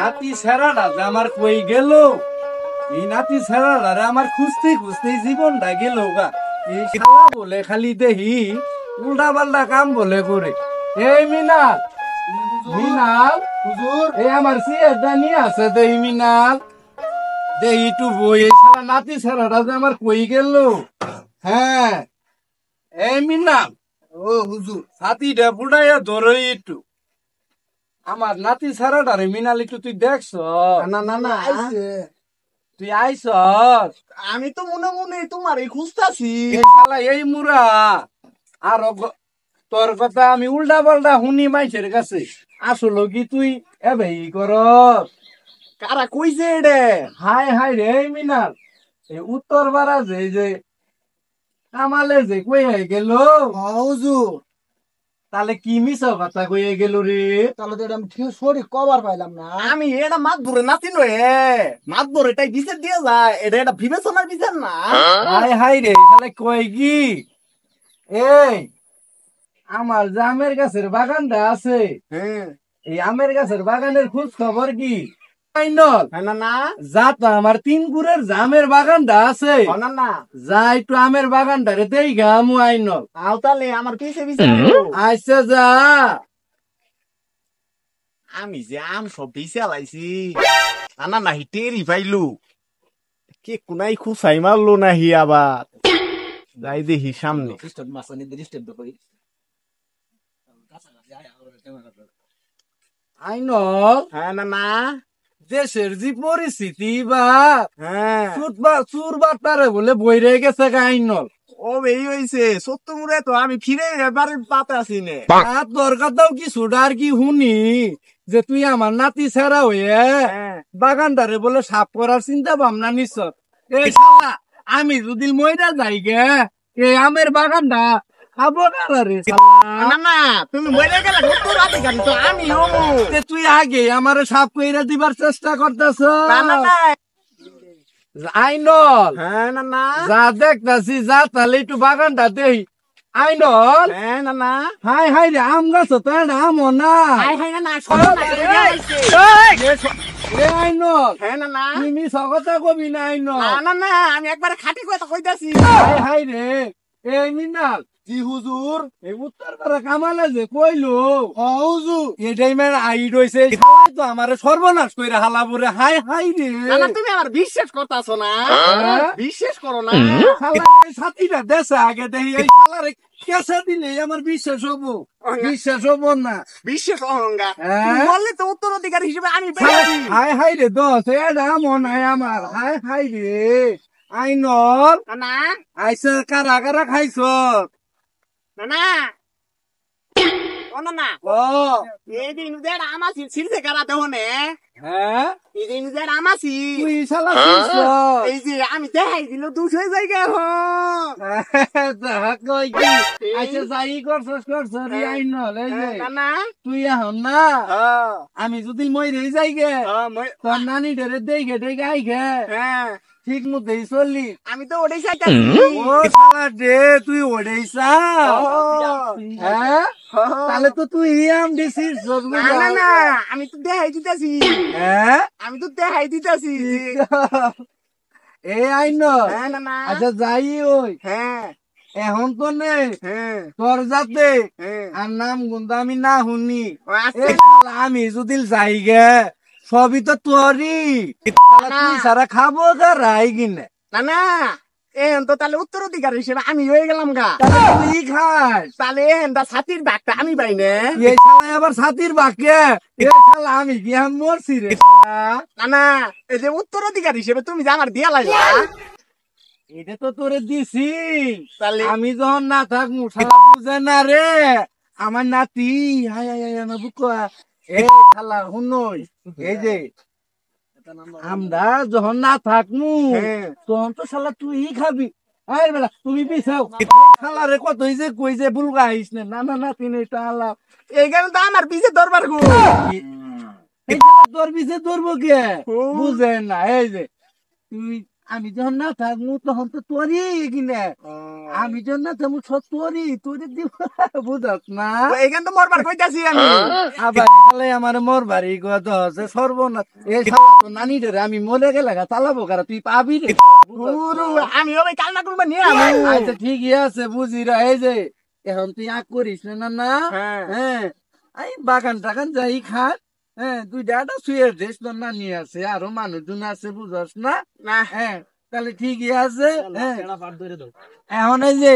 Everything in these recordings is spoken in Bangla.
নাতি ছেড়াটা যে আমার কই গেল, এই নাতি ছেড়াটা আমার খুঁজতে খুঁজতে জীবনটা গেল গা। এই শালা বলে খালি দেহি উল্টা পাল্টা কাম বলে করে। এই মিনাল, মিনাল হুজুর, এই আমার সিয়ারটা নিয়ে আছে দেহি মিনাল, দেহি একটু বই। এই শালা নাতি ছেড়াটা যে আমার কই গেল। হ্যাঁ এই মিনাল, ও হুজুর ছাতিটা বুড়াইয়া ধরো একটু। আমার নাতি ছাড়াটারে মিনাল একটু তুই দেখছ? না না না আইছে। তুই আইস? আমি তো মনে মনে তোমার এই খুঁজতাছি। এই মুরা আর তোর কথা আমি উল্টা পাল্টা শুনি মাইসের কাছে। আসলো কি তুই এবে ই কর? কারা কইছে রে? হাই হাই রে মিনাল, এই উত্তর পাড়া যে কামালে যে কই গেল হুজুর, তাহলে কি মিছ কথা কইয়ে গেল রে? তাহলে তো এটা আমি ঠিক সঠিক কবার পাইলাম না। আমি এটা মাত ধরে নাতি নয়, মাত ধরে এটাই বিচার দিয়ে যায়। এটা এটা বিবেচনার বিচার না। হাই হাই রে, তাহলে কই কি এই আমার যে আমের গাছের বাগানটা আছে, হ্যাঁ এই আমের গাছের বাগানের খোঁজ খবর কি? আইনল না না যা তো আমার 3 গুড়ের জামের বাগানটা আছে, না না যা একটু আমের বাগানটা রে দেই গামু আইনল। আও তাহলে আমার পিছে পিছে আইসা যা। আমি যে আম সব পিছে লাইছি। না না নাহি টেরি পাইলু কে কোনাই খুসাই মারলো নাহি আবার। যাই দেখি সামনে। আইনল হ্যাঁ না না দেশের যে পরিস্থিতি বা হ্যাঁ চুর বাট্টারে বলে বইরে গেছে গা আইনল। ও এই হইছে সত্য মুরে তো আমি ফিরে এবারে পাতে আসি নে। আর দরকার দাও কি সুডার কি শুনি যে তুই আমার নাতি ছাড়া হয়ে বাগানটারে বলে সাফ করার চিন্তা ভাবনা নিছ। এই শালা আমি যদি মইরা যাই গে এই আমের বাগানটা খাবো কারে? না না তুমি মরে গেলে তোর অধিকারী তো আমি হমু। তুই আগে আমার সাফ কইরা দিবার চেষ্টা করতেছ। না না না আইনল হ্যাঁ না না যা দেখতাছি যা, তাহলে একটু বাগানটা দেই। আইনল হ্যাঁ না না হাই হাই রে, আম গাছ তো আম না। হাই হাই না না শোনো না আইনল হ্যাঁ না না তুমি মিছা কবি না আইনল। না না না আমি একবারে খাঁটি কথা কইতাছি। হাই হাই রে, এই মিনাল জি হুজুর। এই উত্তর পাড়া কামালে যে কইলো হুজুর এটাই মেন আই রইছে তো আমার সর্বনাশ কইরা হালাবরে। হাই হাই রে, না না তুমি আমার বিশ্বাস করতাছো না, বিশ্বাস করো না। শালা এই সাথীটা দেশে আগে দেখি এই শালারে কেসে দিলে আমার বিশ্বাস হবো? বিশ্বাস হবো না। বিশ্বাস অহঙ্গা হ্যাঁ? বললে তো উত্তরাধিকার হিসেবে আমি পেয়েছি। হাই হাই রে দোষ, এটা মন হয় আমার। হাই হাই রে আইনল না না আইসে কারা কারা খাইছ? না না ও না না ও এই যে ইনুদের আমাছি ছিলছে কারা দেহনে। হ্যাঁ, এই যে ইনুদের আমাছি তুই শালা চিনছ? এই যে আমি দেখাই দিল 200 জায়গা এখন। কই কি আচ্ছা যাই করছস রে আইনল। এই যে না না তুই এখন না আমি যদি মইরে যাই গে তোর নানি ডেরে দেখে দেখে আই গে হ্যাঁ ঠিক মতোই চললি। আমি তো ওটাই চাইতাছি। ও শালা রে, তুই ওড়েইছা? হ্যাঁ, তাহলে তো তুই আম দিছিস। না না না আমি তো দেখাই দিতেছি, হ্যাঁ আমি তো দেখাই দিতেছি। এই আইনল হ্যাঁ না না আচ্ছা যাই ওই হ্যাঁ এখন তো নে হ্যাঁ তোর যাতে হ্যাঁ আর নাম গুনতে আমি না শুনি। ও আচ্ছা। এই শালা আমি যদি যাই গে সবই তো তোরই। শালা তুই সারা খাবো রাই কিনে। না না এখন তো তাহলে উত্তরাধিকার হিসেবে আমি হয়ে গেলাম গা। তাহলে তুই খাস। তাহলে এখন তা ছাতির ডাকটা আমি পাই না। এই শালা আবার ছাতির বাক্যে এই শালা আমি কি এখন মরছি রে শালা। না না এই যে উত্তরাধিকার হিসেবে তুমি যে আমার দিয়া লাইলা, এটা তো তোরে দিছি। তাহলে আমি যখন না থাকবো শালা বুঝে না রে আমার নাতি। হাই হাই হাই আমার বুক এই শালা শুনই, এই যে আমরা যখন না থাকবো হ্যাঁ। তখন তো শালা তুই খাবি। আরে বেলা তুমি পিছাও শালা রে কত হইছে কই যে বুলগা আইস না। না না না তিনি শালা এইখানে তো আমার পিছে দরবার গো। এই শালা তোর পিছে ধরবো কে ও। বুঝে না। এই যে তুই আমি যখন না থাকবো তখন তো তোরই কিনে আমি যখন না থাকবো সব তোরই দিব বুঝত না এইখান তো মরবার কইতাছি আমি আবার খালে আমার মোর বাড়ি কত আছে সর্বনাশ এই শালা তো নানি রে আমি মরে গেলে চালাবো কারা তুই পাবি রে গুরু আমি ওই কালনা করবা নিয়ে আমি আচ্ছা ঠিকই আছে বুঝি রা এই যে এখন তুই আগ করিস না না হ্যাঁ। হ্যাঁ এই বাগান টাগান যাই খাট হ্যাঁ তুই ডাটা শুয়ে ড্রেস তো না নিয়ে আছে আরো মানুষজন আছে বুঝস না না হ্যাঁ তাহলে ঠিকই আছে হ্যাঁ এখন এই যে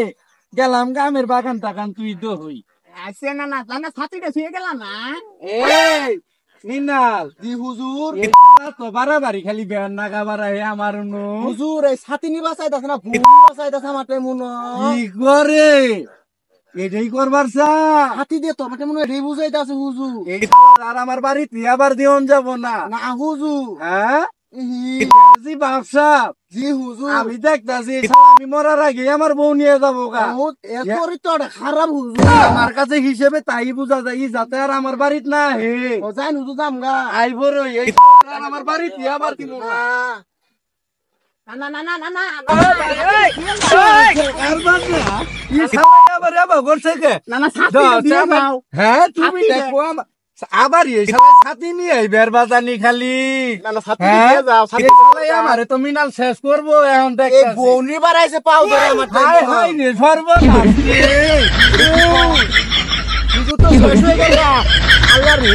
গেলাম গ্রামের বাগান টাগান তুই তো হই আছে না না জানা ছাতিটা শুয়ে গেল না এই নিনাল জি হুজুর এই শালা তো বাড়াবাড়ি খালি বেয়ার নাগা বাড়াই আমার নো হুজুর এই ছাতি নিবা চাইতাছে না ভুল নিবা চাইতাছে আমার মন কি করে এটাই করবার চা ছাতি দিয়ে তো আমার মনে হয় রে বুঝাইতাছে হুজুর এই শালা আর আমার বাড়িতে আবার দিওন যাব না না হুজুর হ্যাঁ জি বাপসা জি হুজুর আমি দেখতাছি আমি মরার আগে আমার বউ নিয়ে যাবো গা এতই তো খারাপ হুজুর আমার কাছে হিসেবে তাই বুঝা যায় যাতে আর আমার বাড়িত না হে ও যাই হুজুর যাম গা আইব রই এই আর আমার বাড়িতে আবার দিব না না না না না না আর বাদ না এই শালা আবার আবার করছে কে না না ছাতি দিয়ে দাও হ্যাঁ তুমি ছাতি দেখো আবার এই শালা ছাতি নিয়ে আইবার বাজানি খালি না না ছাতি হ্যাঁ? দিয়ে যাও ছাতি এই শালাই আমারে তো মিনাল শেষ করবো এখন এই দেখতাছি বউনি বাড়াইছে পাও ধরে আমার হাই হাই রে সর্বনাশ রে। হুজুর তো শেষ হয়ে গেল আল্লাহ রে